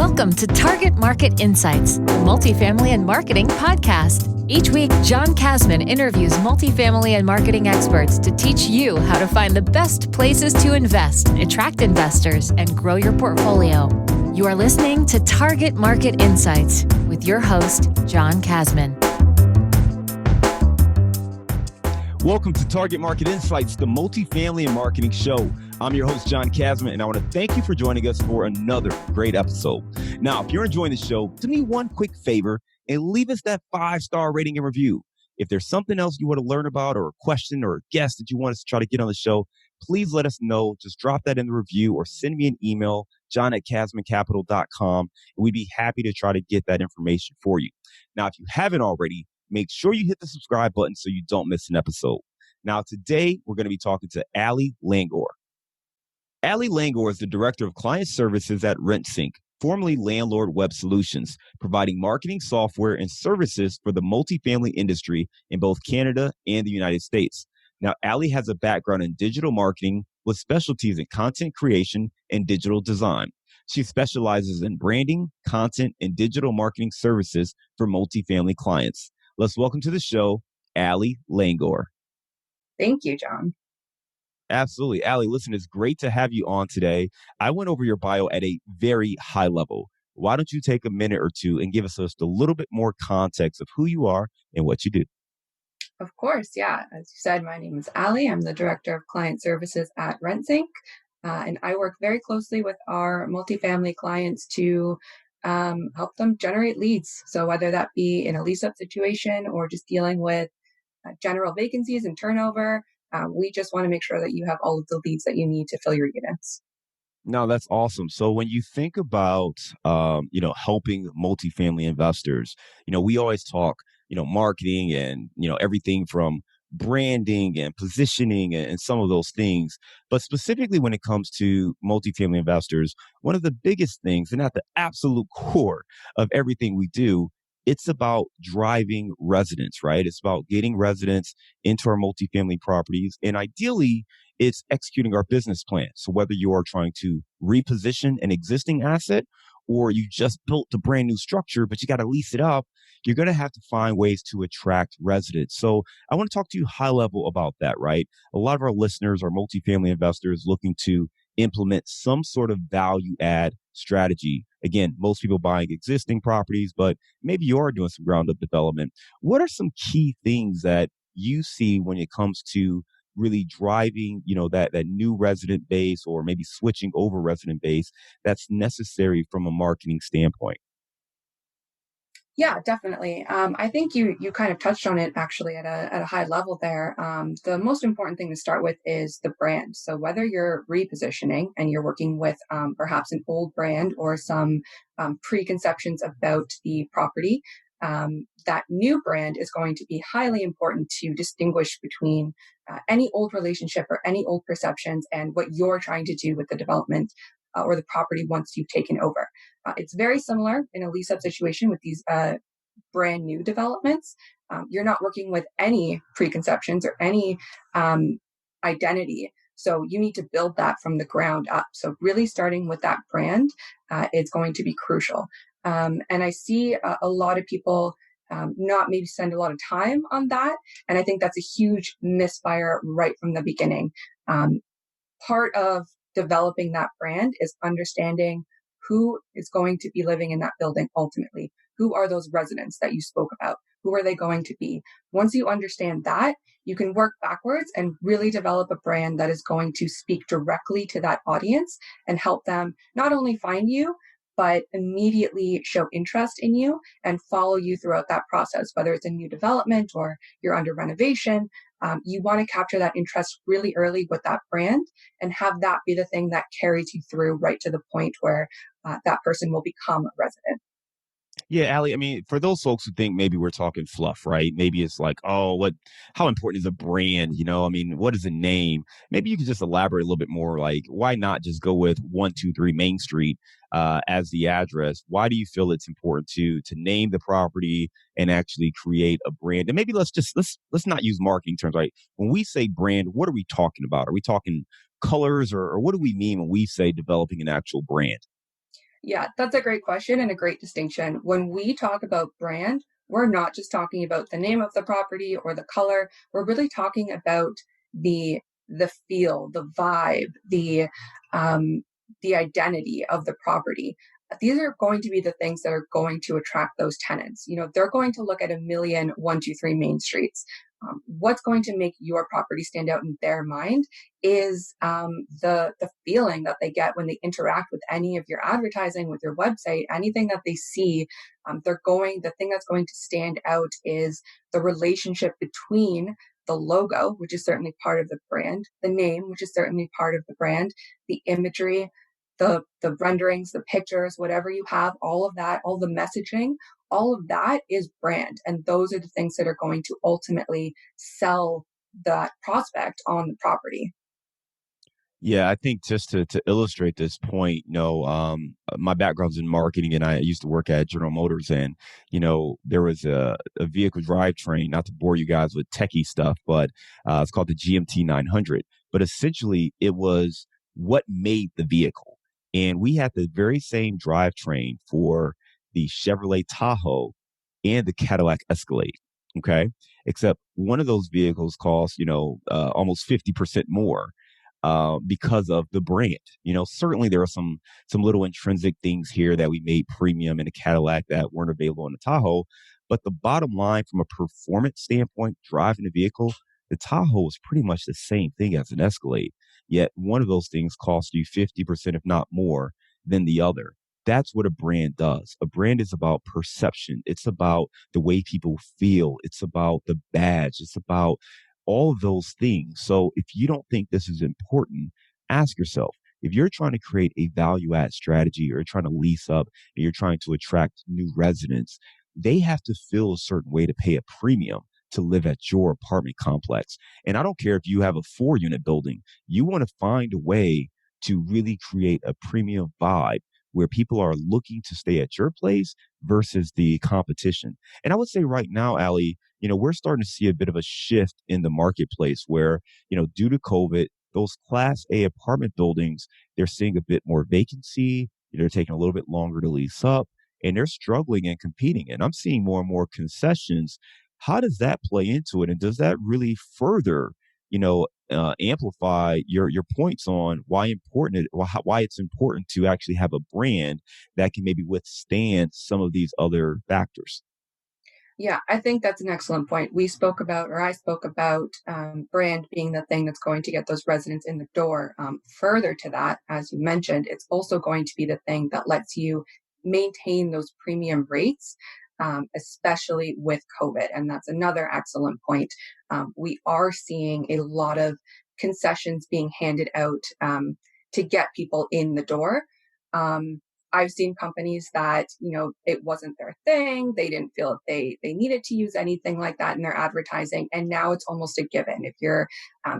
Welcome to Target Market Insights, the multifamily and marketing podcast. Each week, John Kasman interviews multifamily and marketing experts to teach you how to find the best places to invest, attract investors, and grow your portfolio. You are listening to Target Market Insights with your host, John Kasman. Welcome to Target Market Insights, the multifamily and marketing show. I'm your host, John Kasman, and I want to thank you for joining us for another great episode. Now, if you're enjoying the show, do me one quick favor and leave us that 5-star rating and review. If there's something else you want to learn about or a question or a guest that you want us to try to get on the show, please let us know. Just drop that in the review or send me an email, john@kasmancapital.com, and we'd be happy to try to get that information for you. Now, if you haven't already, make sure you hit the subscribe button so you don't miss an episode. Now, today, we're going to be talking to Allie Langohr. Allie Langohr is the Director of Client Services at Rentsync, formerly Landlord Web Solutions, providing marketing software and services for the multifamily industry in both Canada and the United States. Now, Allie has a background in digital marketing with specialties in content creation and digital design. She specializes in branding, content, and digital marketing services for multifamily clients. Let's welcome to the show, Allie Langohr. Thank you, John. Absolutely. Allie, listen, it's great to have you on today. I went over your bio at a very high level. Why don't you take a minute or two and give us just a little bit more context of who you are and what you do? Of course, yeah. As you said, my name is Allie. I'm the Director of Client Services at Rentsync, and I work very closely with our multifamily clients to help them generate leads. So whether that be in a lease-up situation or just dealing with general vacancies and turnover, we just want to make sure that you have all of the leads that you need to fill your units. No, that's awesome. So when you think about, helping multifamily investors, we always talk, marketing and, everything from branding and positioning and some of those things. But specifically when it comes to multifamily investors, one of the biggest things, and at the absolute core of everything we do, it's about driving residents, right? It's about getting residents into our multifamily properties. And ideally, it's executing our business plan. So whether you are trying to reposition an existing asset or you just built a brand new structure, but you got to lease it up, you're going to have to find ways to attract residents. So I want to talk to you high level about that, right? A lot of our listeners are multifamily investors looking to implement some sort of value add strategy. Again, most people buying existing properties, but maybe you are doing some ground up development. What are some key things that you see when it comes to really driving, that new resident base or maybe switching over resident base that's necessary from a marketing standpoint? Yeah, definitely. I think you kind of touched on it actually at a high level there. The most important thing to start with is the brand. So whether you're repositioning and you're working with perhaps an old brand or some preconceptions about the property, that new brand is going to be highly important to distinguish between any old relationship or any old perceptions and what you're trying to do with the development or the property once you've taken over. It's very similar in a lease-up situation with these brand new developments. You're not working with any preconceptions or any identity. So you need to build that from the ground up. So really starting with that brand is going to be crucial. And I see a lot of people not maybe spend a lot of time on that. And I think that's a huge misfire right from the beginning. Part of developing that brand is understanding who is going to be living in that building ultimately. Who are those residents that you spoke about? Who are they going to be? Once you understand that, you can work backwards and really develop a brand that is going to speak directly to that audience and help them not only find you, but immediately show interest in you and follow you throughout that process, whether it's a new development or you're under renovation. You want to capture that interest really early with that brand and have that be the thing that carries you through right to the point where that person will become a resident. Yeah, Allie, I mean, for those folks who think maybe we're talking fluff, right? Maybe it's like, oh, how important is a brand? I mean, what is a name? Maybe you could just elaborate a little bit more, like, why not just go with 123 Main Street as the address? Why do you feel it's important to name the property and actually create a brand? And maybe let's not use marketing terms, right? When we say brand, what are we talking about? Are we talking colors or what do we mean when we say developing an actual brand? Yeah, that's a great question and a great distinction. When we talk about brand, we're not just talking about the name of the property or the color. We're really talking about the feel, the vibe, um, the identity of the property. These are going to be the things that are going to attract those tenants. You know, they're going to look at a million 123 Main Streets. What's going to make your property stand out in their mind is the feeling that they get when they interact with any of your advertising, with your website, anything that they see. The thing that's going to stand out is the relationship between the logo, which is certainly part of the brand, the name, which is certainly part of the brand, the imagery, the renderings, the pictures, whatever you have, all of that, all the messaging, all of that is brand. And those are the things that are going to ultimately sell that prospect on the property. Yeah, I think just to illustrate this point, my background's in marketing, and I used to work at General Motors, and there was a vehicle drivetrain. Not to bore you guys with techie stuff, but it's called the GMT 900. But essentially, it was what made the vehicle, and we had the very same drivetrain for the Chevrolet Tahoe and the Cadillac Escalade. Okay, except one of those vehicles cost almost 50% more because of the brand. Certainly there are some little intrinsic things here that we made premium in a Cadillac that weren't available in the Tahoe. But the bottom line, from a performance standpoint, driving a vehicle, the Tahoe is pretty much the same thing as an Escalade. Yet one of those things costs you 50%, if not more, than the other. That's what a brand does. A brand is about perception. It's about the way people feel. It's about the badge. It's about all of those things. So if you don't think this is important, ask yourself, if you're trying to create a value add strategy, or you're trying to lease up and you're trying to attract new residents, they have to feel a certain way to pay a premium to live at your apartment complex. And I don't care if you have a 4 unit building, you want to find a way to really create a premium vibe where people are looking to stay at your place versus the competition. And I would say right now, Allie, we're starting to see a bit of a shift in the marketplace where, due to COVID, those Class A apartment buildings, they're seeing a bit more vacancy. They're taking a little bit longer to lease up, and they're struggling and competing. And I'm seeing more and more concessions. How does that play into it? And does that really further, amplify your points on why it's important to actually have a brand that can maybe withstand some of these other factors? Yeah, I think that's an excellent point. We spoke about, or I spoke about, brand being the thing that's going to get those residents in the door. Further to that, as you mentioned, it's also going to be the thing that lets you maintain those premium rates, especially with COVID. And that's another excellent point. We are seeing a lot of concessions being handed out to get people in the door. Um, I've seen companies that, it wasn't their thing. They didn't feel that they needed to use anything like that in their advertising. And now it's almost a given. If you're,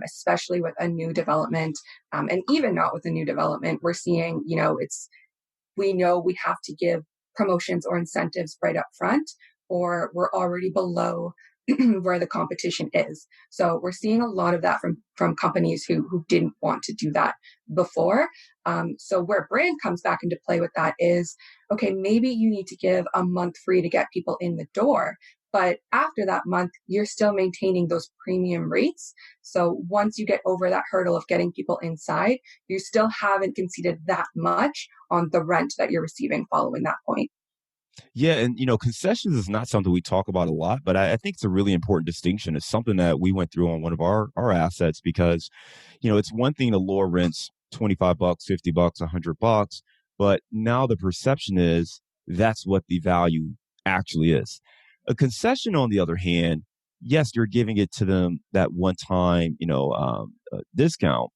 especially with a new development, and even not with a new development, we're seeing, we know we have to give promotions or incentives right up front, or we're already below where the competition is. So we're seeing a lot of that from companies who didn't want to do that before. So where brand comes back into play with that is, okay, maybe you need to give a month free to get people in the door. But after that month, you're still maintaining those premium rates. So once you get over that hurdle of getting people inside, you still haven't conceded that much on the rent that you're receiving following that point. Yeah, and concessions is not something we talk about a lot, but I think it's a really important distinction. It's something that we went through on one of our assets because, it's one thing to lower rents $25, $50, $100, but now the perception is that's what the value actually is. A concession, on the other hand, yes, you're giving it to them that one time, discount,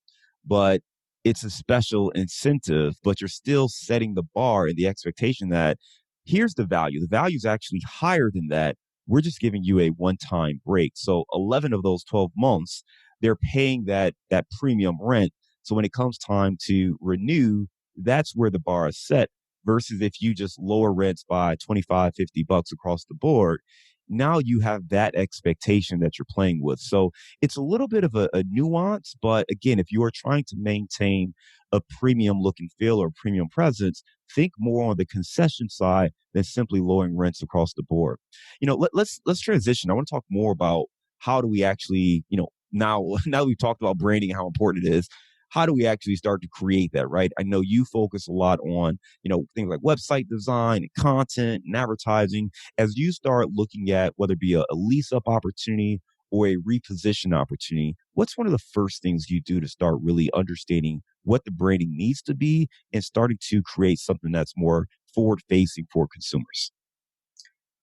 but it's a special incentive, but you're still setting the bar and the expectation that here's the value. The value is actually higher than that. We're just giving you a one-time break. So 11 of those 12 months, they're paying that premium rent. So when it comes time to renew, that's where the bar is set versus if you just lower rents by 25, $50 across the board. Now you have that expectation that you're playing with. So it's a little bit of a nuance, but again, if you are trying to maintain a premium look and feel or premium presence, think more on the concession side than simply lowering rents across the board. Let's transition. I want to talk more about how do we actually, now now that we've talked about branding and how important it is, how do we actually start to create that, right? I know you focus a lot on, things like website design and content and advertising. As you start looking at whether it be a lease up opportunity or a reposition opportunity, what's one of the first things you do to start really understanding what the branding needs to be and starting to create something that's more forward facing for consumers?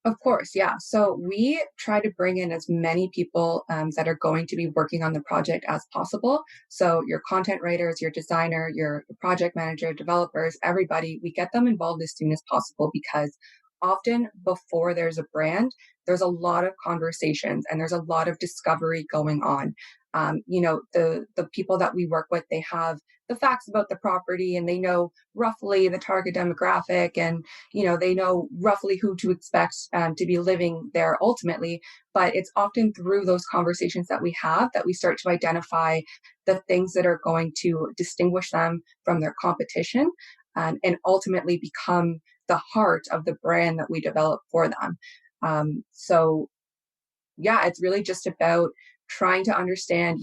Of course, yeah. So we try to bring in as many people that are going to be working on the project as possible. So your content writers, your designer, your project manager, developers, everybody, we get them involved as soon as possible because often before there's a brand, there's a lot of conversations and there's a lot of discovery going on. The people that we work with, they have the facts about the property and they know roughly the target demographic and they know roughly who to expect to be living there ultimately. But it's often through those conversations that we have that we start to identify the things that are going to distinguish them from their competition, and ultimately become the heart of the brand that we develop for them. So yeah, it's really just about trying to understand,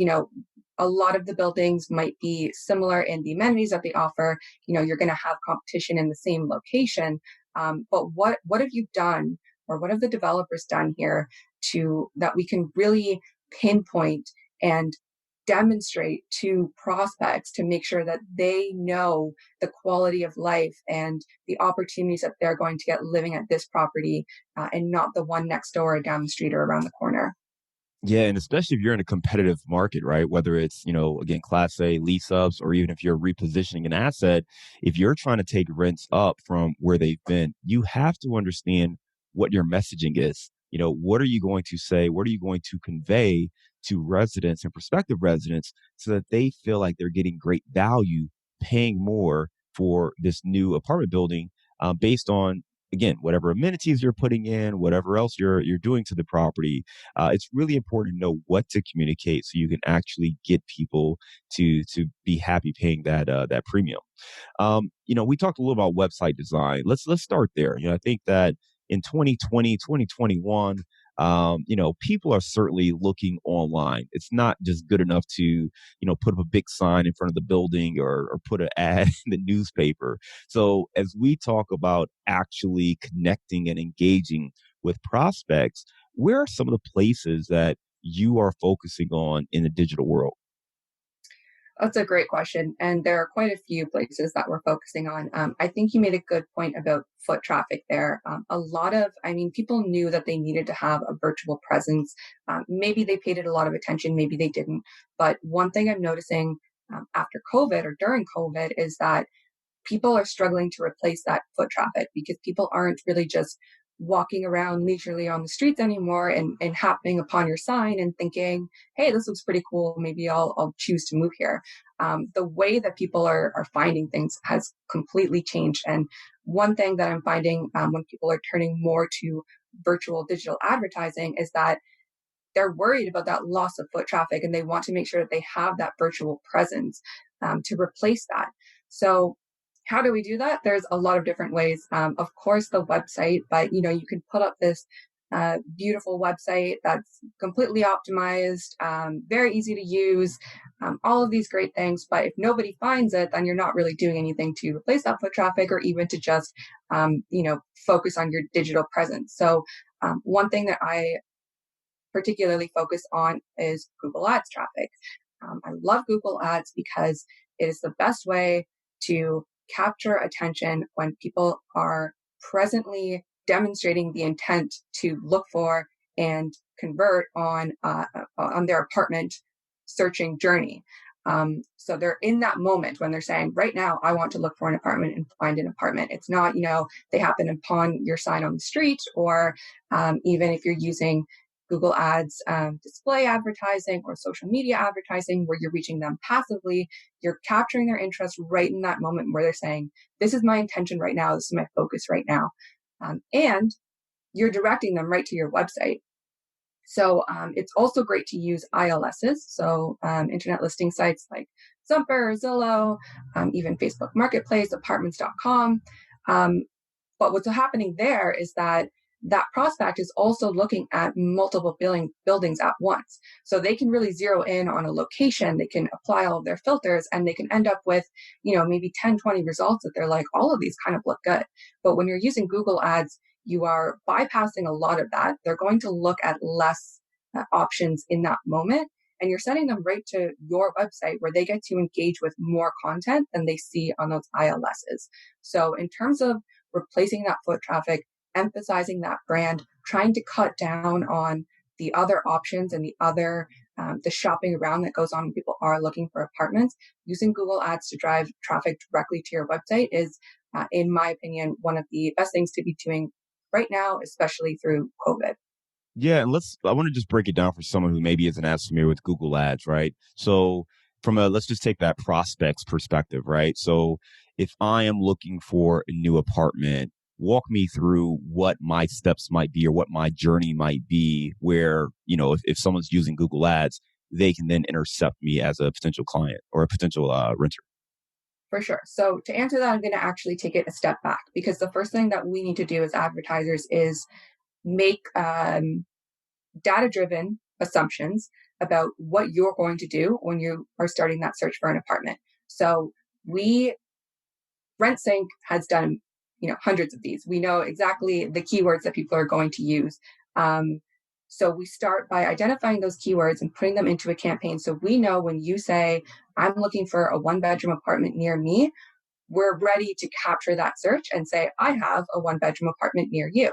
a lot of the buildings might be similar in the amenities that they offer. You're going to have competition in the same location. But what have you done, or what have the developers done here to that we can really pinpoint and demonstrate to prospects to make sure that they know the quality of life and the opportunities that they're going to get living at this property, and not the one next door or down the street or around the corner. Yeah, and especially if you're in a competitive market, right? Whether it's, again, Class A lease ups, or even if you're repositioning an asset, if you're trying to take rents up from where they've been, you have to understand what your messaging is. What are you going to say? What are you going to convey to residents and prospective residents so that they feel like they're getting great value paying more for this new apartment building, based on, again, whatever amenities you're putting in, whatever else you're doing to the property. It's really important to know what to communicate so you can actually get people to be happy paying that premium. We talked a little about website design. Let's start there. I think that in 2020, 2021, people are certainly looking online. It's not just good enough to, put up a big sign in front of the building, or put an ad in the newspaper. So as we talk about actually connecting and engaging with prospects, where are some of the places that you are focusing on in the digital world? That's a great question. And there are quite a few places that we're focusing on. I think you made a good point about foot traffic there. People knew that they needed to have a virtual presence. Maybe they paid it a lot of attention, maybe they didn't. But one thing I'm noticing after COVID or during COVID is that people are struggling to replace that foot traffic because people aren't really just walking around leisurely on the streets anymore and happening upon your sign and thinking, hey, this looks pretty cool. Maybe I'll choose to move here. The way that people are finding things has completely changed. And one thing that I'm finding when people are turning more to virtual digital advertising is that they're worried about that loss of foot traffic and they want to make sure that they have that virtual presence to replace that. So how do we do that? There's a lot of different ways. Of course, the website, but you can put up this beautiful website that's completely optimized, very easy to use, all of these great things. But if nobody finds it, then you're not really doing anything to replace that foot traffic or even to just, focus on your digital presence. So one thing that I particularly focus on is Google Ads traffic. I love Google Ads because it is the best way to capture attention when people are presently demonstrating the intent to look for and convert on their apartment searching journey. So they're in that moment when they're saying, right now, I want to look for an apartment and find an apartment. It's not, they happen upon your sign on the street, or even if you're using Google Ads, display advertising or social media advertising where you're reaching them passively, you're capturing their interest right in that moment where they're saying, this is my intention right now, this is my focus right now. And you're directing them right to your website. So it's also great to use ILSs, so internet listing sites like Zumper, Zillow, even Facebook Marketplace, apartments.com. But what's happening there is that that prospect is also looking at multiple buildings at once. So they can really zero in on a location, they can apply all of their filters, and they can end up with, maybe 10, 20 results that they're like, all of these kind of look good. But when you're using Google Ads, you are bypassing a lot of that. They're going to look at less options in that moment. And you're sending them right to your website where they get to engage with more content than they see on those ILSs. So in terms of replacing that foot traffic, emphasizing that brand, trying to cut down on the other options and the shopping around that goes on when people are looking for apartments, using Google Ads to drive traffic directly to your website is, in my opinion, one of the best things to be doing right now, especially through COVID. Yeah, and I want to just break it down for someone who maybe isn't as familiar with Google Ads, right? So let's just take that prospect's perspective, right? So if I am looking for a new apartment, walk me through what my steps might be or what my journey might be where, if someone's using Google Ads, they can then intercept me as a potential client or a potential renter. For sure. So to answer that, I'm going to actually take it a step back, because the first thing that we need to do as advertisers is make data-driven assumptions about what you're going to do when you are starting that search for an apartment. So Rentsync has done, hundreds of these. We know exactly the keywords that people are going to use. So we start by identifying those keywords and putting them into a campaign. So we know when you say, I'm looking for a one-bedroom apartment near me, we're ready to capture that search and say, I have a one-bedroom apartment near you.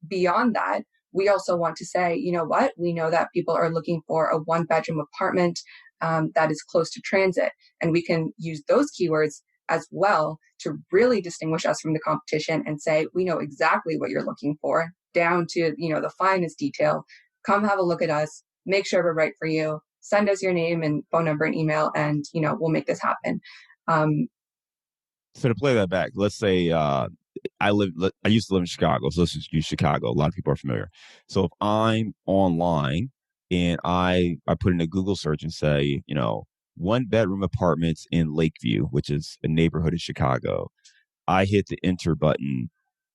Beyond that, we also want to say, you know what? We know that people are looking for a one-bedroom apartment that is close to transit. And we can use those keywords as well to really distinguish us from the competition and say, we know exactly what you're looking for, down to, the finest detail. Come have a look at us, make sure we're right for you, send us your name and phone number and email, and, we'll make this happen. So to play that back, let's say I used to live in Chicago, so let's just use Chicago. A lot of people are familiar. So if I'm online and I put in a Google search and say, one bedroom apartments in Lakeview, which is a neighborhood in Chicago, I hit the enter button,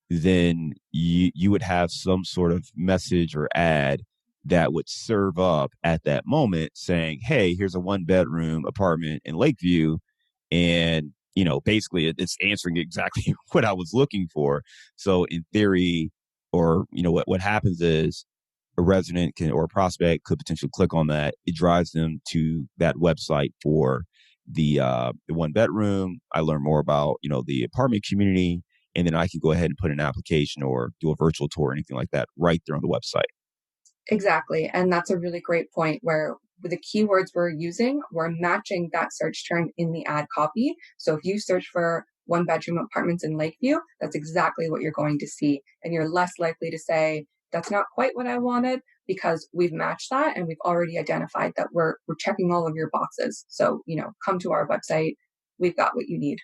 then you would have some sort of message or ad that would serve up at that moment saying, hey, here's a one bedroom apartment in Lakeview. And, basically it's answering exactly what I was looking for. So in theory, or, what happens is a resident or a prospect could potentially click on that. It drives them to that website for the one bedroom. I learn more about, the apartment community, and then I can go ahead and put an application or do a virtual tour or anything like that right there on the website. Exactly. And that's a really great point, where with the keywords we're using, we're matching that search term in the ad copy. So if you search for one bedroom apartments in Lakeview, that's exactly what you're going to see. And you're less likely to say, that's not quite what I wanted, because we've matched that and we've already identified that we're checking all of your boxes. So, come to our website. We've got what you need.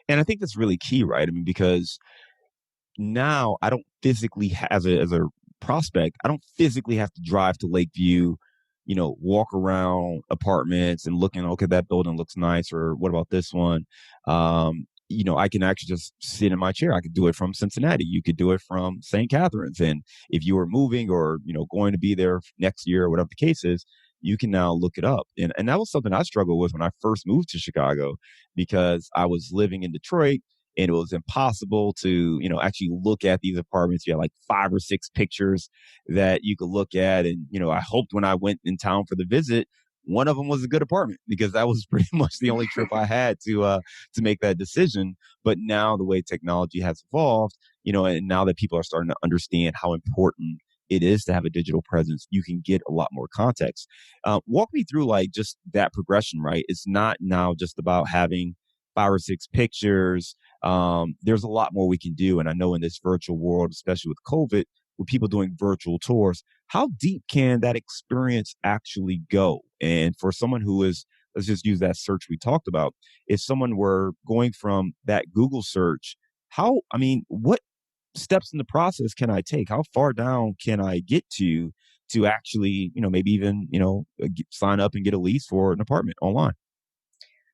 And I think that's really key, right? I mean, because now I don't physically as a prospect, I don't physically have to drive to Lakeview, walk around apartments and looking, okay, that building looks nice, or what about this one? I can actually just sit in my chair. I could do it from Cincinnati. You could do it from St. Catharines. And if you were moving or, going to be there next year or whatever the case is, you can now look it up. And that was something I struggled with when I first moved to Chicago, because I was living in Detroit and it was impossible to, actually look at these apartments. You had like 5 or 6 pictures that you could look at. And, I hoped when I went in town for the visit, one of them was a good apartment, because that was pretty much the only trip I had to make that decision. But now the way technology has evolved, and now that people are starting to understand how important it is to have a digital presence, you can get a lot more context. Walk me through like just that progression, right? It's not now just about having 5 or 6 pictures. There's a lot more we can do. And I know in this virtual world, especially with COVID, with people doing virtual tours, how deep can that experience actually go? And for someone who is, let's just use that search we talked about, if someone were going from that Google search, what steps in the process can I take? How far down can I get to actually, maybe even, sign up and get a lease for an apartment online?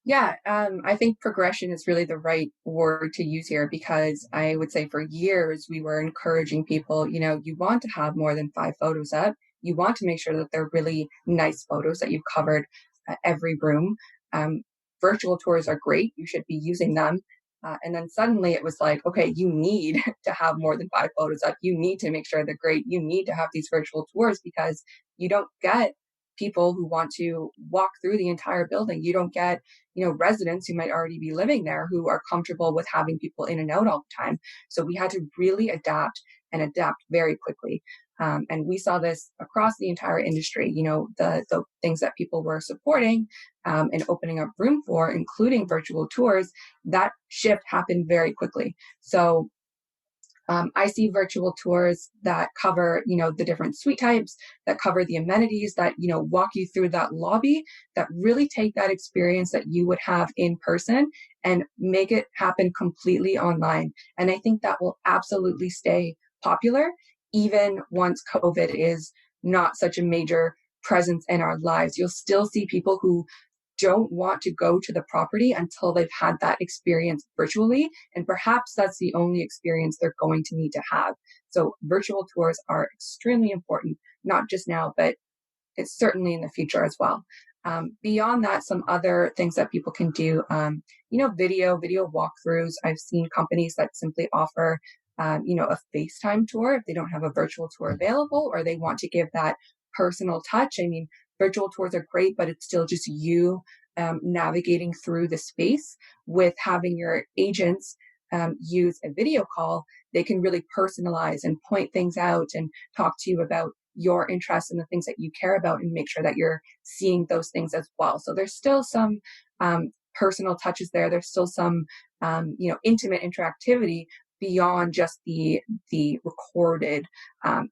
Yeah, I think progression is really the right word to use here because I would say for years we were encouraging people, you want to have more than 5 photos up. You want to make sure that they're really nice photos that you've covered every room. Um, Virtual tours are great. You should be using them. And then suddenly it was like, okay, you need to have more than 5 photos up. You need to make sure they're great. You need to have these virtual tours because you don't get people who want to walk through the entire building. You don't get residents who might already be living there who are comfortable with having people in and out all the time. So we had to really adapt and adapt very quickly. And we saw this across the entire industry, the things that people were supporting and opening up room for, including virtual tours, that shift happened very quickly. So I see virtual tours that cover, the different suite types, that cover the amenities, that, walk you through that lobby, that really take that experience that you would have in person and make it happen completely online. And I think that will absolutely stay popular, even once COVID is not such a major presence in our lives. You'll still see people who don't want to go to the property until they've had that experience virtually. And perhaps that's the only experience they're going to need to have. So virtual tours are extremely important, not just now, but it's certainly in the future as well. Beyond that, some other things that people can do, video walkthroughs. I've seen companies that simply offer, a FaceTime tour if they don't have a virtual tour available or they want to give that personal touch. I mean, virtual tours are great, but it's still just you navigating through the space. With having your agents use a video call, they can really personalize and point things out and talk to you about your interests and the things that you care about and make sure that you're seeing those things as well. So there's still some personal touches there. There's still some, intimate interactivity beyond just the recorded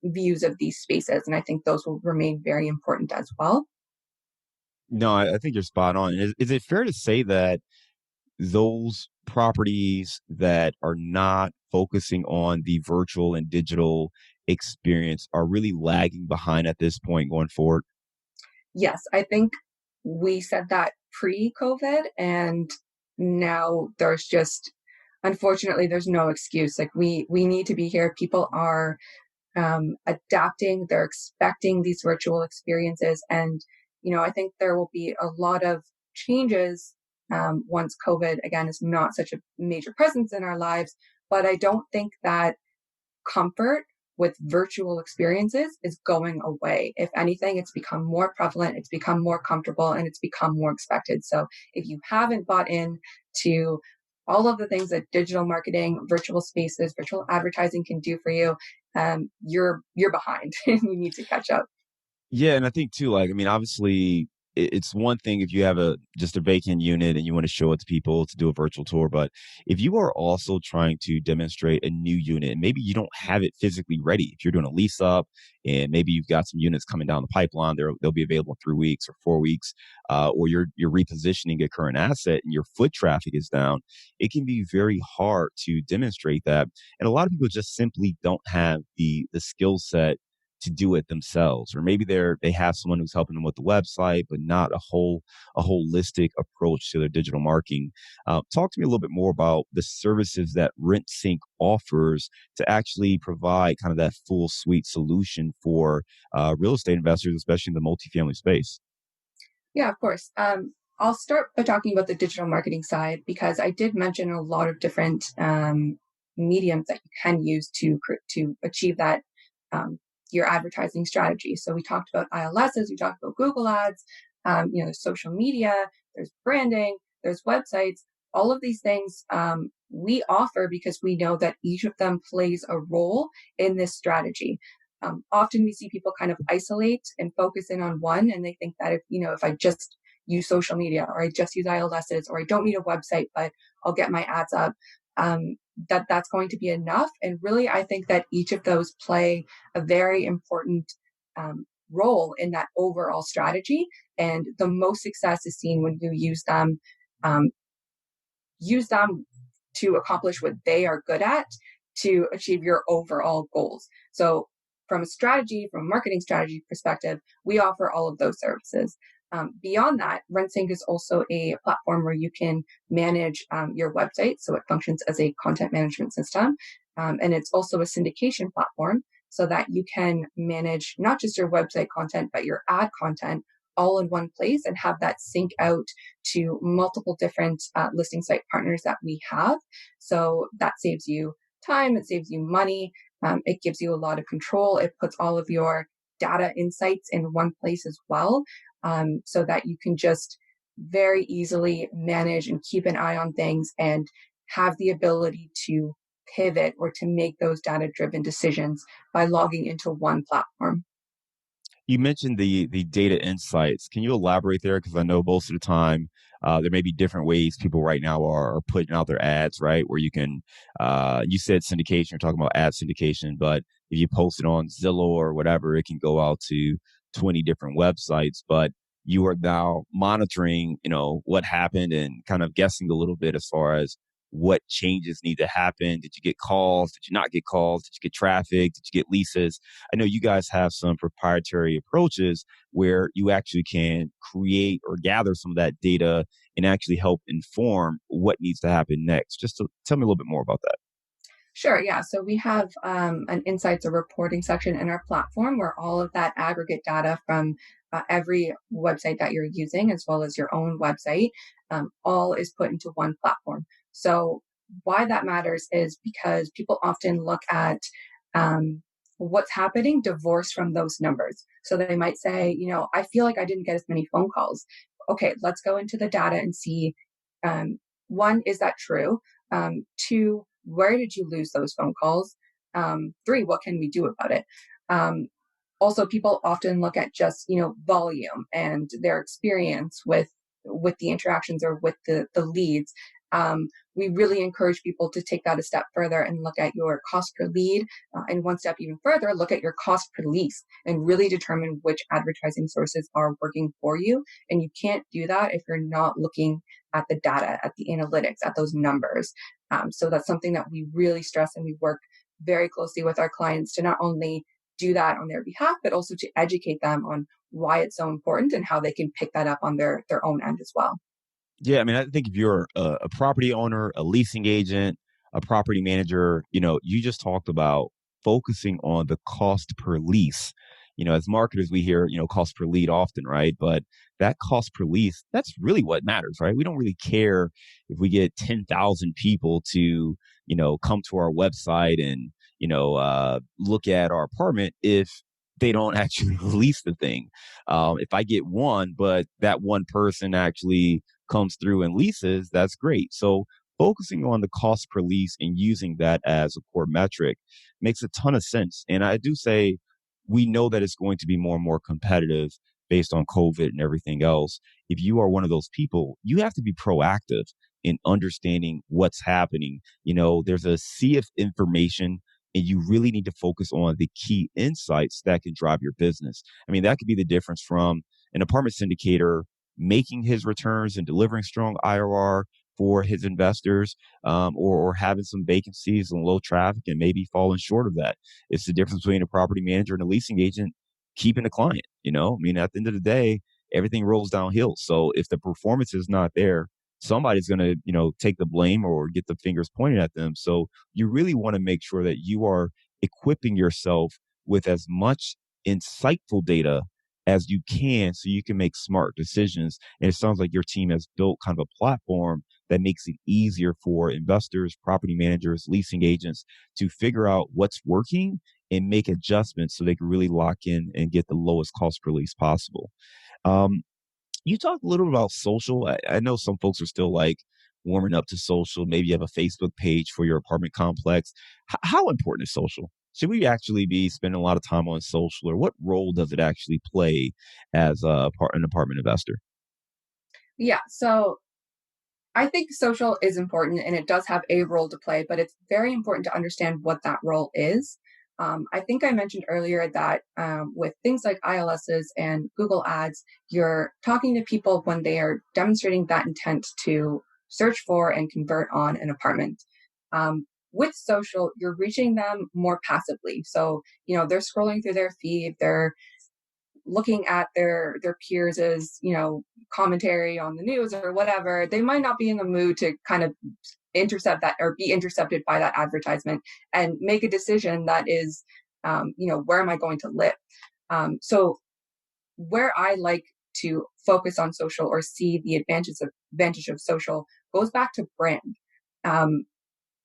views of these spaces. And I think those will remain very important as well. No, I think you're spot on. Is it fair to say that those properties that are not focusing on the virtual and digital experience are really lagging behind at this point going forward? Yes, I think we said that pre-COVID, and now there's just, unfortunately, there's no excuse. Like we need to be here. People are adapting. They're expecting these virtual experiences, and I think there will be a lot of changes once COVID again is not such a major presence in our lives. But I don't think that comfort with virtual experiences is going away. If anything, it's become more prevalent, it's become more comfortable, and it's become more expected. So if you haven't bought in to all of the things that digital marketing, virtual spaces, virtual advertising can do for you, you're behind and you need to catch up. Yeah, and I think too, like, I mean, obviously, it's one thing if you have a just a vacant unit and you want to show it to people to do a virtual tour, but if you are also trying to demonstrate a new unit, and maybe you don't have it physically ready, if you're doing a lease up and maybe you've got some units coming down the pipeline, they'll be available in 3 weeks or 4 weeks, or you're repositioning a current asset and your foot traffic is down, it can be very hard to demonstrate that, and a lot of people just simply don't have the skill set to do it themselves, or maybe they have someone who's helping them with the website but not a holistic approach to their digital marketing. Talk to me a little bit more about the services that Rentsync offers to actually provide kind of that full suite solution for real estate investors, especially in the multifamily space. Yeah, of course. I'll start by talking about the digital marketing side because I did mention a lot of different mediums that you can use to achieve that your advertising strategy. So we talked about ILSs, we talked about Google Ads, there's social media, there's branding, there's websites. All of these things we offer because we know that each of them plays a role in this strategy. Often we see people kind of isolate and focus in on one, and they think that if I just use social media or I just use ILSs or I don't need a website, but I'll get my ads up, that's going to be enough. And really, I think that each of those play a very important role in that overall strategy. And the most success is seen when you um, use them to accomplish what they are good at to achieve your overall goals. So from a marketing strategy perspective, we offer all of those services. Beyond that, Rentsync is also a platform where you can manage your website. So it functions as a content management system. And it's also a syndication platform so that you can manage not just your website content, but your ad content all in one place and have that sync out to multiple different listing site partners that we have. So that saves you time, it saves you money, it gives you a lot of control. It puts all of your data insights in one place as well, so that you can just very easily manage and keep an eye on things and have the ability to pivot or to make those data driven decisions by logging into one platform. You mentioned the data insights. Can you elaborate there? Because I know most of the time there may be different ways people right now are putting out their ads, right? Where you can, you said syndication, you're talking about ad syndication, but if you post it on Zillow or whatever, it can go out to 20 different websites. But you are now monitoring, what happened and kind of guessing a little bit as far as what changes need to happen. Did you get calls? Did you not get calls? Did you get traffic? Did you get leases? I know you guys have some proprietary approaches where you actually can create or gather some of that data and actually help inform what needs to happen next. Just to tell me a little bit more about that. Sure, yeah. So we have an insights or reporting section in our platform where all of that aggregate data from every website that you're using, as well as your own website, all is put into one platform. So why that matters is because people often look at what's happening divorced from those numbers. So they might say, I feel like I didn't get as many phone calls. Okay, let's go into the data and see, one, is that true? Two, where did you lose those phone calls? Three, what can we do about it? Also, people often look at just volume and their experience with the interactions or with the leads. We really encourage people to take that a step further and look at your cost per lead, and one step even further, look at your cost per lease and really determine which advertising sources are working for you. And you can't do that if you're not looking at the data, at the analytics, at those numbers. So that's something that we really stress, and we work very closely with our clients to not only do that on their behalf, but also to educate them on why it's so important and how they can pick that up on their own end as well. Yeah, I mean, I think if you're a property owner, a leasing agent, a property manager, you just talked about focusing on the cost per lease. As marketers, we hear, cost per lead often, right? But that cost per lease, that's really what matters, right? We don't really care if we get 10,000 people to, come to our website and, look at our apartment if they don't actually lease the thing. If I get one, but that one person actually comes through and leases, that's great. So focusing on the cost per lease and using that as a core metric makes a ton of sense. And I do say we know that it's going to be more and more competitive based on COVID and everything else. If you are one of those people, you have to be proactive in understanding what's happening. There's a sea of information, and you really need to focus on the key insights that can drive your business. I mean, that could be the difference from an apartment syndicator making his returns and delivering strong IRR for his investors, or having some vacancies and low traffic and maybe falling short of that. It's the difference between a property manager and a leasing agent keeping a client. I mean, at the end of the day, everything rolls downhill. So if the performance is not there, somebody's going to, take the blame or get the fingers pointed at them. So you really want to make sure that you are equipping yourself with as much insightful data as you can so you can make smart decisions. And it sounds like your team has built kind of a platform that makes it easier for investors, property managers, leasing agents to figure out what's working and make adjustments so they can really lock in and get the lowest cost per lease possible. Um, you talked a little about social. I know some folks are still like warming up to social. Maybe you have a Facebook page for your apartment complex. How important is social? Should we actually be spending a lot of time on social, or what role does it actually play as an apartment investor? Yeah, so I think social is important and it does have a role to play, but it's very important to understand what that role is. I think I mentioned earlier that with things like ILSs and Google Ads, you're talking to people when they are demonstrating that intent to search for and convert on an apartment. With social, you're reaching them more passively. So, they're scrolling through their feed, they're looking at their peers' commentary on the news or whatever, they might not be in the mood to kind of intercept that or be intercepted by that advertisement and make a decision that is, where am I going to live? So where I like to focus on social or see the advantage of social goes back to brand. Um,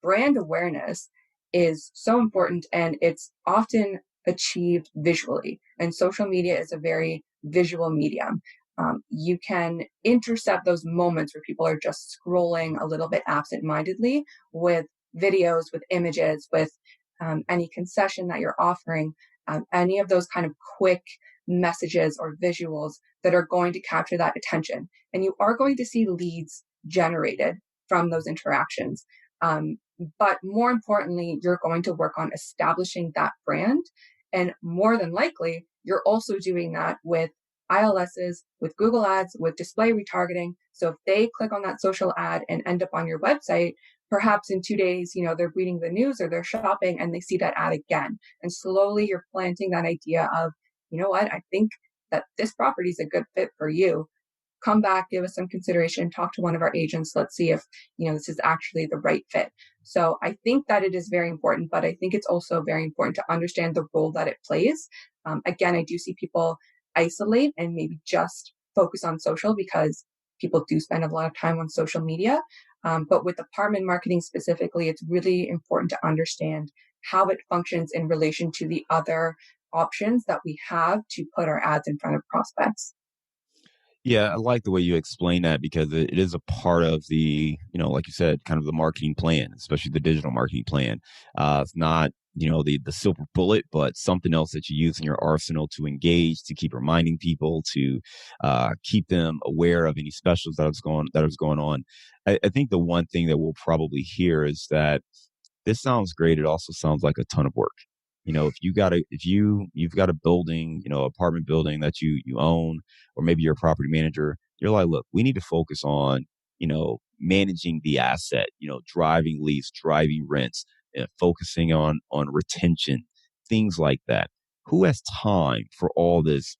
Brand awareness is so important, and it's often achieved visually. And social media is a very visual medium. You can intercept those moments where people are just scrolling a little bit absent-mindedly with videos, with images, with any concession that you're offering, any of those kind of quick messages or visuals that are going to capture that attention. And you are going to see leads generated from those interactions. But more importantly, you're going to work on establishing that brand. And more than likely, you're also doing that with ILSs, with Google Ads, with display retargeting. So if they click on that social ad and end up on your website, perhaps in 2 days, they're reading the news or they're shopping and they see that ad again. And slowly you're planting that idea of, you know what, I think that this property is a good fit for you. Come back, give us some consideration, talk to one of our agents. Let's see if, this is actually the right fit. So I think that it is very important, but I think it's also very important to understand the role that it plays. Again, I do see people isolate and maybe just focus on social because people do spend a lot of time on social media. But with apartment marketing specifically, it's really important to understand how it functions in relation to the other options that we have to put our ads in front of prospects. Yeah, I like the way you explain that because it is a part of the, like you said, kind of the marketing plan, especially the digital marketing plan. It's not, the silver bullet, but something else that you use in your arsenal to engage, to keep reminding people, to keep them aware of any specials that is going on. I think the one thing that we'll probably hear is that this sounds great. It also sounds like a ton of work. If you've got a building, apartment building that you own, or maybe you're a property manager, you're like, look, we need to focus on, managing the asset, driving leads, driving rents, focusing on retention, things like that. Who has time for all this,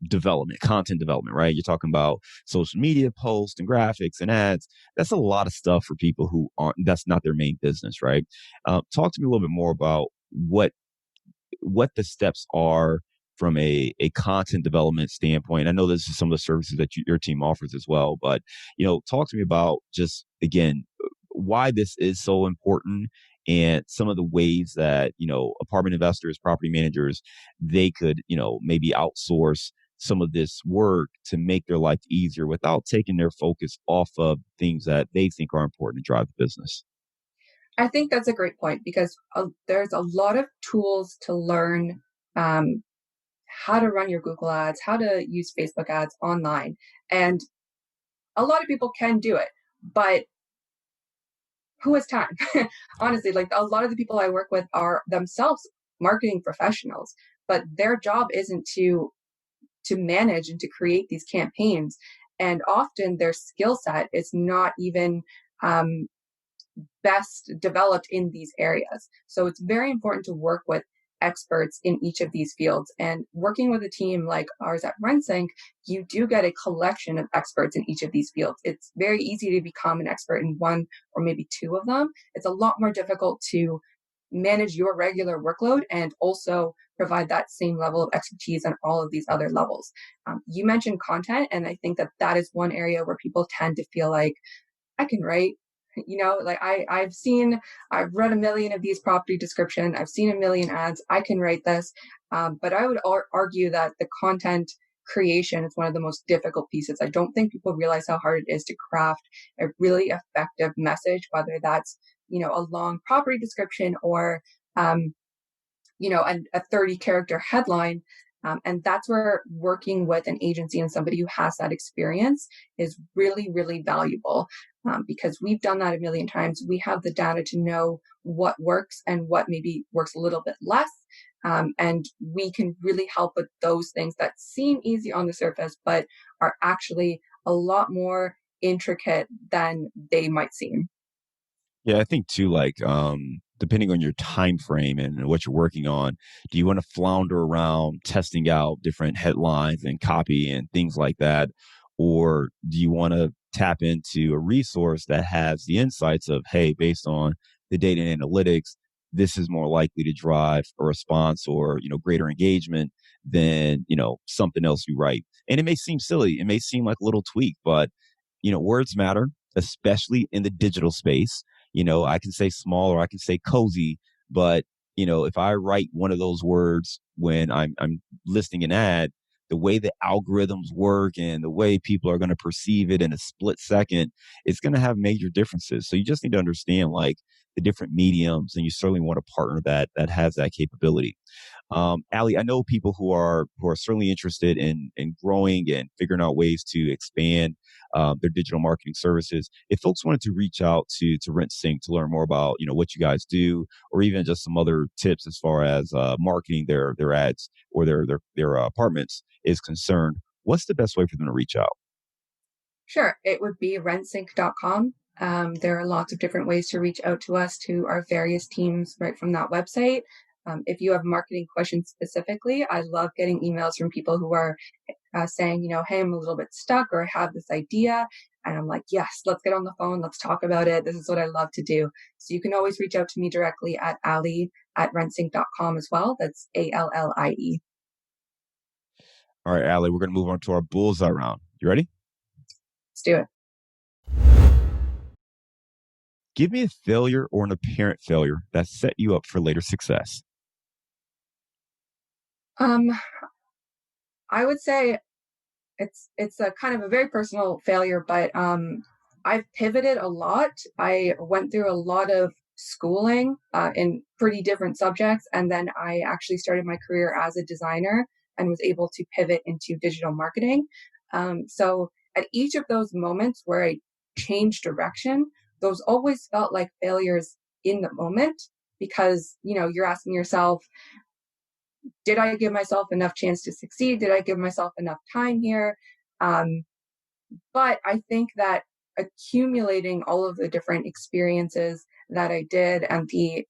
development, content development, right? You're talking about social media posts and graphics and ads. That's a lot of stuff for people who that's not their main business, right? Talk to me a little bit more about what the steps are from a content development standpoint. I know this is some of the services that your team offers as well, but talk to me about just again why this is so important and some of the ways that apartment investors, property managers, they could maybe outsource some of this work to make their life easier without taking their focus off of things that they think are important to drive the business. I think that's a great point because there's a lot of tools to learn um, how to run your Google ads, how to use Facebook ads online. And a lot of people can do it, but who has time? Honestly, like a lot of the people I work with are themselves marketing professionals, but their job isn't to manage and to create these campaigns. And often their skill set is not even um, best developed in these areas. So it's very important to work with experts in each of these fields. And working with a team like ours at Rentsync, you do get a collection of experts in each of these fields. It's very easy to become an expert in one or maybe two of them. It's a lot more difficult to manage your regular workload and also provide that same level of expertise on all of these other levels. You mentioned content, and I think that that is one area where people tend to feel like I can write. Like I've read a million of these property description. I've seen a million ads. I can write this. But I would argue that the content creation is one of the most difficult pieces. I don't think people realize how hard it is to craft a really effective message, whether that's, a long property description or, a 30 character headline. And that's where working with an agency and somebody who has that experience is really, really valuable because we've done that a million times. We have the data to know what works and what maybe works a little bit less. And we can really help with those things that seem easy on the surface, but are actually a lot more intricate than they might seem. Yeah, I think too, like depending on your time frame and what you're working on, do you want to flounder around testing out different headlines and copy and things like that? Or do you want to tap into a resource that has the insights of, hey, based on the data and analytics, this is more likely to drive a response or, greater engagement than, something else you write. And it may seem silly. It may seem like a little tweak, but, words matter, especially in the digital space. I can say small or I can say cozy, but, if I write one of those words when I'm listing an ad, the way the algorithms work and the way people are going to perceive it in a split second, it's going to have major differences. So you just need to understand like the different mediums, and you certainly want a partner that has that capability. Allie, I know people who are certainly interested in growing and figuring out ways to expand their digital marketing services. If folks wanted to reach out to Rentsync to learn more about what you guys do, or even just some other tips as far as marketing their ads or their apartments is concerned, what's the best way for them to reach out? Sure. It would be rentsync.com. There are lots of different ways to reach out to us, to our various teams right from that website. If you have marketing questions specifically, I love getting emails from people who are saying, hey, I'm a little bit stuck or I have this idea. And I'm like, yes, let's get on the phone. Let's talk about it. This is what I love to do. So you can always reach out to me directly at Allie@rentsync.com as well. That's ALLIE. All right, Allie, we're going to move on to our bullseye round. You ready? Let's do it. Give me a failure or an apparent failure that set you up for later success. Um, I would say it's a kind of a very personal failure, but I've pivoted a lot. I went through a lot of schooling in pretty different subjects, and then I actually started my career as a designer and was able to pivot into digital marketing. So at each of those moments where I changed direction, those always felt like failures in the moment, because you're asking yourself, did I give myself enough chance to succeed? Did I give myself enough time here? Um, but I think that accumulating all of the different experiences that I did and the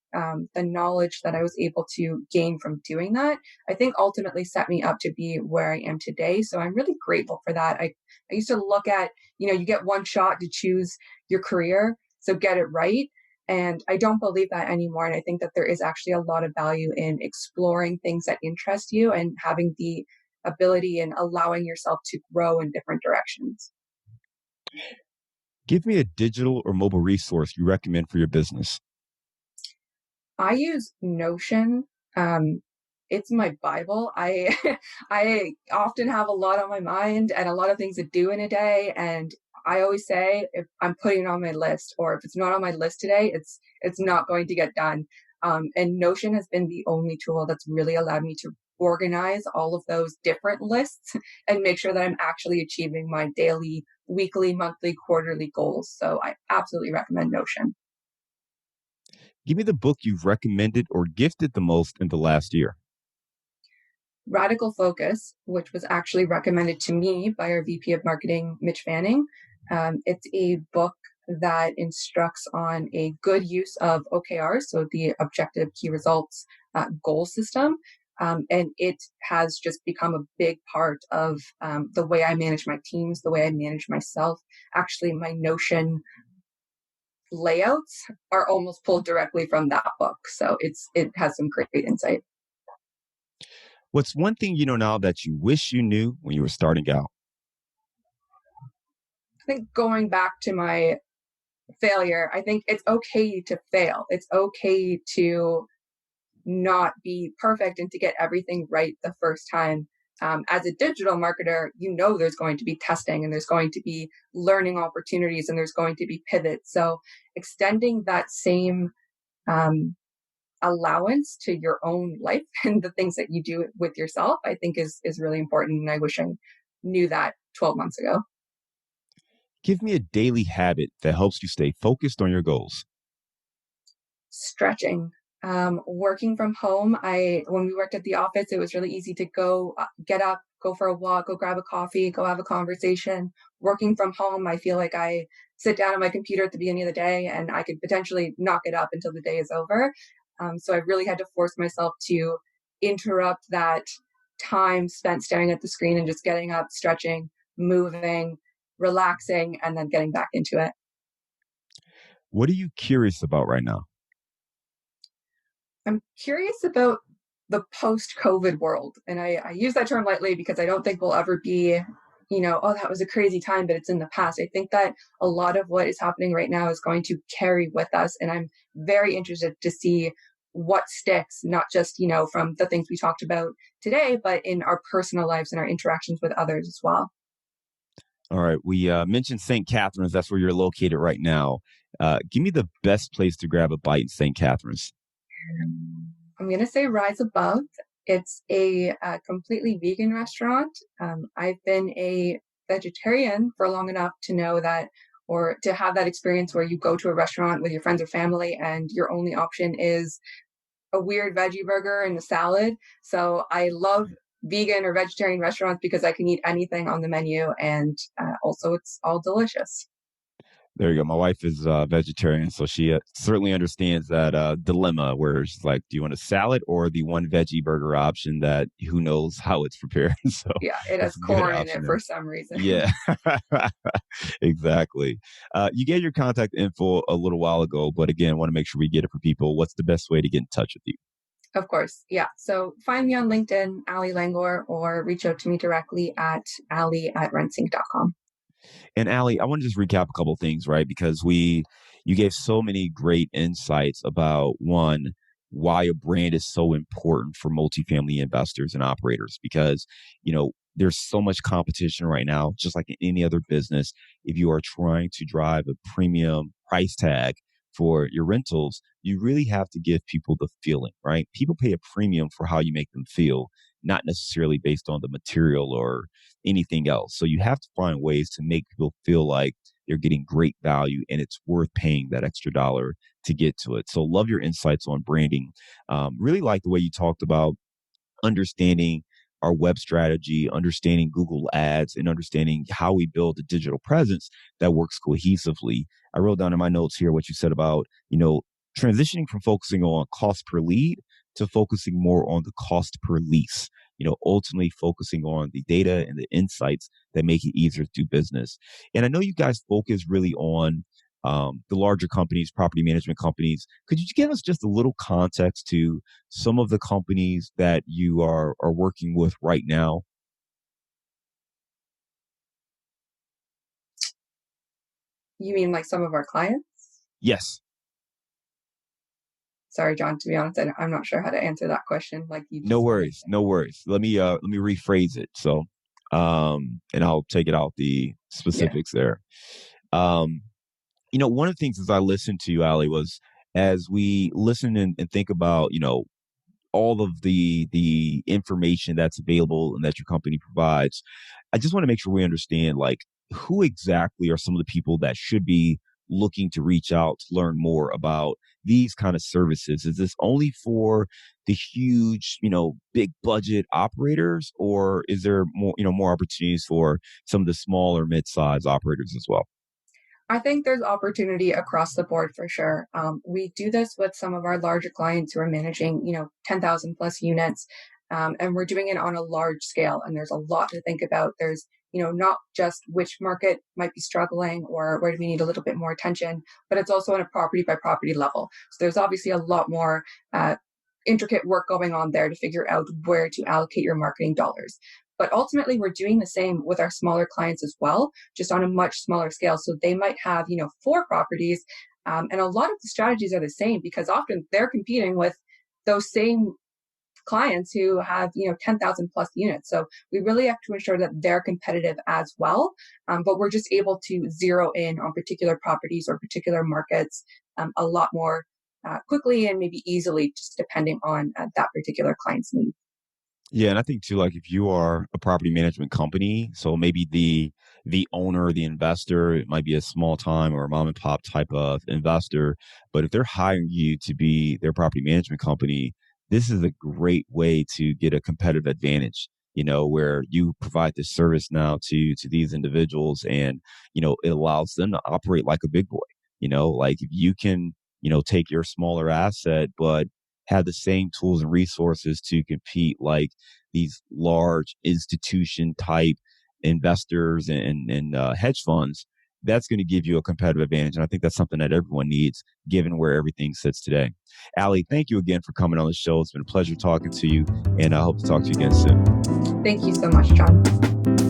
knowledge that I was able to gain from doing that, I think ultimately set me up to be where I am today. So I'm really grateful for that. I used to look at, you get one shot to choose your career, so get it right. And I don't believe that anymore. And I think that there is actually a lot of value in exploring things that interest you and having the ability and allowing yourself to grow in different directions. Give me a digital or mobile resource you recommend for your business. I use Notion. Um, it's my Bible. I I often have a lot on my mind and a lot of things to do in a day. And I always say, if I'm putting it on my list, or if it's not on my list today, it's not going to get done. And Notion has been the only tool that's really allowed me to organize all of those different lists and make sure that I'm actually achieving my daily, weekly, monthly, quarterly goals. So I absolutely recommend Notion. Give me the book you've recommended or gifted the most in the last year. Radical Focus, which was actually recommended to me by our VP of Marketing, Mitch Fanning. It's a book that instructs on a good use of OKRs, so the Objective Key Results goal system. And it has just become a big part of the way I manage my teams, the way I manage myself. Actually, my Notion layouts are almost pulled directly from that book. So it has some great insight. What's one thing you know now that you wish you knew when you were starting out? I think going back to my failure, I think it's okay to fail. It's okay to not be perfect and to get everything right the first time. As a digital marketer, there's going to be testing and there's going to be learning opportunities and there's going to be pivots. So extending that same um, allowance to your own life and the things that you do with yourself, I think is really important. And I wish I knew that 12 months ago. Give me a daily habit that helps you stay focused on your goals. Stretching. Working from home, when we worked at the office, it was really easy to go get up, go for a walk, go grab a coffee, go have a conversation. Working from home, I feel like I sit down at my computer at the beginning of the day and I could potentially knock it up until the day is over. So I really had to force myself to interrupt that time spent staring at the screen and just getting up, stretching, moving, relaxing, and then getting back into it. What are you curious about right now? I'm curious about the post-COVID world, and I use that term lightly because I don't think we'll ever be, oh, that was a crazy time, but it's in the past. I think that a lot of what is happening right now is going to carry with us, and I'm very interested to see what sticks, not just, from the things we talked about today, but in our personal lives and our interactions with others as well. All right. We mentioned St. Catharines. That's where you're located right now. Give me the best place to grab a bite in St. Catharines. I'm going to say Rise Above. It's a completely vegan restaurant. I've been a vegetarian for long enough to know that, or to have that experience where you go to a restaurant with your friends or family and your only option is a weird veggie burger and a salad. So I love vegan or vegetarian restaurants because I can eat anything on the menu, and also it's all delicious. There you go. My wife is vegetarian, so she certainly understands that dilemma where she's like, do you want a salad or the one veggie burger option that who knows how it's prepared? So Yeah, it that's has a good corn in option it there. for some reason. Yeah, exactly. You gave your contact info a little while ago, but again, want to make sure we get it for people. What's the best way to get in touch with you? Of course. Yeah. So find me on LinkedIn, Allie Langohr, or reach out to me directly at Allie@Rentsync.com. And Allie, I want to just recap a couple of things, right? Because you gave so many great insights about one, why a brand is so important for multifamily investors and operators. Because, there's so much competition right now, just like in any other business. If you are trying to drive a premium price tag for your rentals, you really have to give people the feeling, right? People pay a premium for how you make them feel, not necessarily based on the material or anything else. So you have to find ways to make people feel like they're getting great value and it's worth paying that extra dollar to get to it. So love your insights on branding. Really like the way you talked about understanding our web strategy, understanding Google ads, and understanding how we build a digital presence that works cohesively. I wrote down in my notes here what you said about, transitioning from focusing on cost per lead to focusing more on the cost per lease, ultimately focusing on the data and the insights that make it easier to do business. And I know you guys focus really on the larger companies, property management companies. Could you give us just a little context to some of the companies that you are working with right now? You mean like some of our clients? Yes. Sorry, John, to be honest, I'm not sure how to answer that question like you No just wanted worries. No worries. Let me rephrase it. So and I'll take it out the Yeah. specifics there. Um, one of the things as I listened to you, Ali, was as we listen and think about, all of the information that's available and that your company provides. I just want to make sure we understand like who exactly are some of the people that should be looking to reach out to learn more about these kind of services. Is this only for the huge, big budget operators, or is there more opportunities for some of the smaller mid-sized operators as well? I think there's opportunity across the board for sure. We do this with some of our larger clients who are managing, 10,000 plus units, and we're doing it on a large scale. And there's a lot to think about. There's, not just which market might be struggling or where do we need a little bit more attention, but it's also on a property by property level. So there's obviously a lot more intricate work going on there to figure out where to allocate your marketing dollars. But ultimately, we're doing the same with our smaller clients as well, just on a much smaller scale. So they might have, four properties, and a lot of the strategies are the same because often they're competing with those same clients who have 10,000 plus units. So we really have to ensure that they're competitive as well. But we're just able to zero in on particular properties or particular markets a lot more quickly and maybe easily, just depending on that particular client's needs. Yeah, and I think too, like if you are a property management company, so maybe the owner, the investor, it might be a small time or a mom and pop type of investor, but if they're hiring you to be their property management company, this is a great way to get a competitive advantage where you provide this service now to these individuals, and it allows them to operate like a big boy. Like if you can take your smaller asset but have the same tools and resources to compete like these large institution type investors and hedge funds, that's going to give you a competitive advantage. And I think that's something that everyone needs given where everything sits today. Allie, thank you again for coming on the show. It's been a pleasure talking to you, and I hope to talk to you again soon. Thank you so much, John.